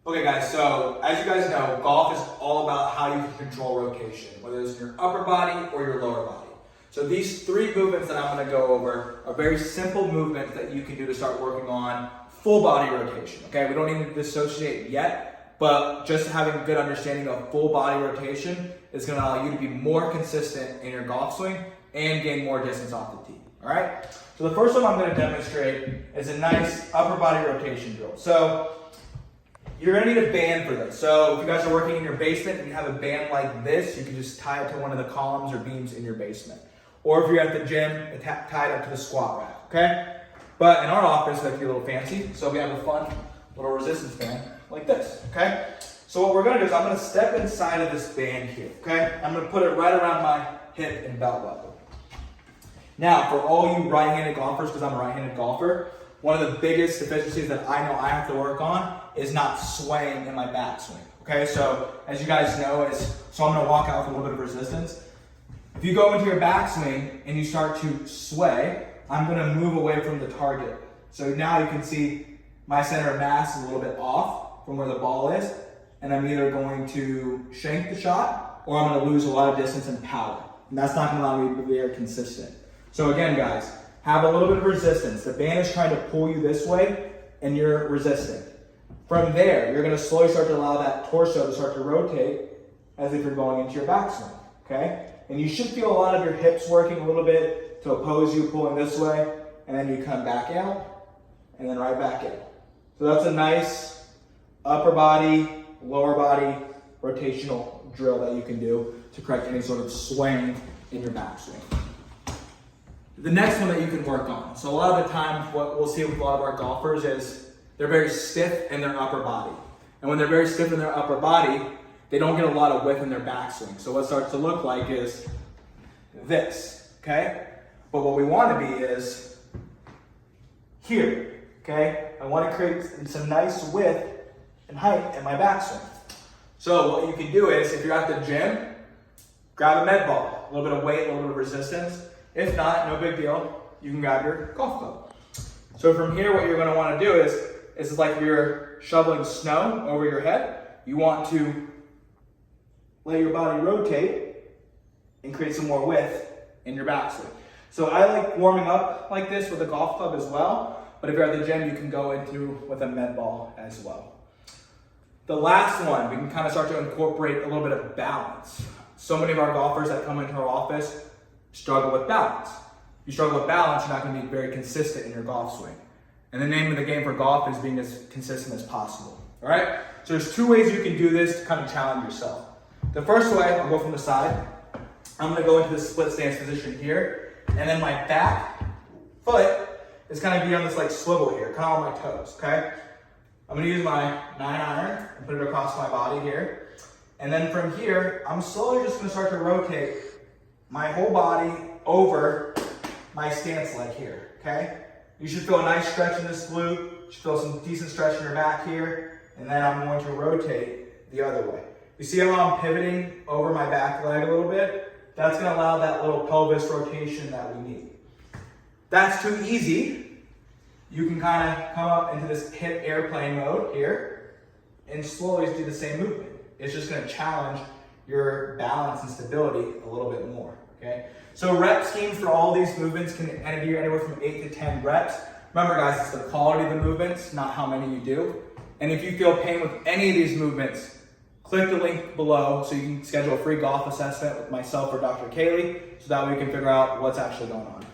Okay guys, so as you guys know, golf is all about how you can control rotation, whether it's in your upper body or your lower body. So these three movements that I'm gonna go over are very simple movements that you can do to start working on full body rotation, okay? We don't need to dissociate yet, but just having a good understanding of full body rotation is gonna allow you to be more consistent in your golf swing and gain more distance off the tee, all right? So the first one I'm gonna demonstrate is a nice upper body rotation drill. So you're gonna need a band for this. So if you guys are working in your basement and you have a band like this, you can just tie it to one of the columns or beams in your basement. Or if you're at the gym, tie it up to the squat rack, okay? But in our office, we like to be a little fancy, so we have a fun little resistance band like this, okay? So what we're gonna do is I'm gonna step inside of this band here, okay? I'm gonna put it right around my hip and belt level. Now, for all you right-handed golfers, because I'm a right-handed golfer, one of the biggest deficiencies that I know I have to work on is not swaying in my backswing, okay? So as you guys know, I'm gonna walk out with a little bit of resistance. If you go into your backswing and you start to sway, I'm gonna move away from the target. So now you can see my center of mass is a little bit off from where the ball is, and I'm either going to shank the shot or I'm gonna lose a lot of distance and power. And that's not gonna allow me to be very consistent. So again, guys, have a little bit of resistance. The band is trying to pull you this way and you're resisting. From there, you're gonna slowly start to allow that torso to start to rotate as if you're going into your backswing, okay? And you should feel a lot of your hips working a little bit to oppose you pulling this way, and then you come back out, and then right back in. So that's a nice upper body, lower body rotational drill that you can do to correct any sort of swing in your backswing. The next one that you can work on. So a lot of the time, what we'll see with a lot of our golfers is they're very stiff in their upper body. And when they're very stiff in their upper body, they don't get a lot of width in their backswing. So what starts to look like is this, okay? But what we want to be is here, okay? I want to create some nice width and height in my backswing. So what you can do is, if you're at the gym, grab a med ball, a little bit of weight, a little bit of resistance. If not, no big deal, you can grab your golf club. So from here, what you're going to want to do is like you're shoveling snow over your head. You want to let your body rotate and create some more width in your backswing. So I like warming up like this with a golf club as well, but if you're at the gym, you can go into with a med ball as well. The last one, we can kind of start to incorporate a little bit of balance. So many of our golfers that come into our office struggle with balance. If you struggle with balance, you're not going to be very consistent in your golf swing. And the name of the game for golf is being as consistent as possible. All right? So there's two ways you can do this to kind of challenge yourself. The first way, I'll go from the side. I'm going to go into the split stance position here, and then my back foot is kind of be on this like swivel here, kind of on my toes, okay? I'm going to use my 9-iron and put it across my body here. And then from here, I'm slowly just going to start to rotate my whole body over my stance leg here, okay? You should feel a nice stretch in this glute. You should feel some decent stretch in your back here. And then I'm going to rotate the other way. You see how I'm pivoting over my back leg a little bit? That's gonna allow that little pelvis rotation that we need. That's too easy. You can kind of come up into this hip airplane mode here and slowly do the same movement. It's just gonna challenge your balance and stability a little bit more, okay? So rep schemes for all these movements can be anywhere from 8 to 10 reps. Remember guys, it's the quality of the movements, not how many you do. And if you feel pain with any of these movements, click the link below so you can schedule a free golf assessment with myself or Dr. Kaylee so that we can figure out what's actually going on.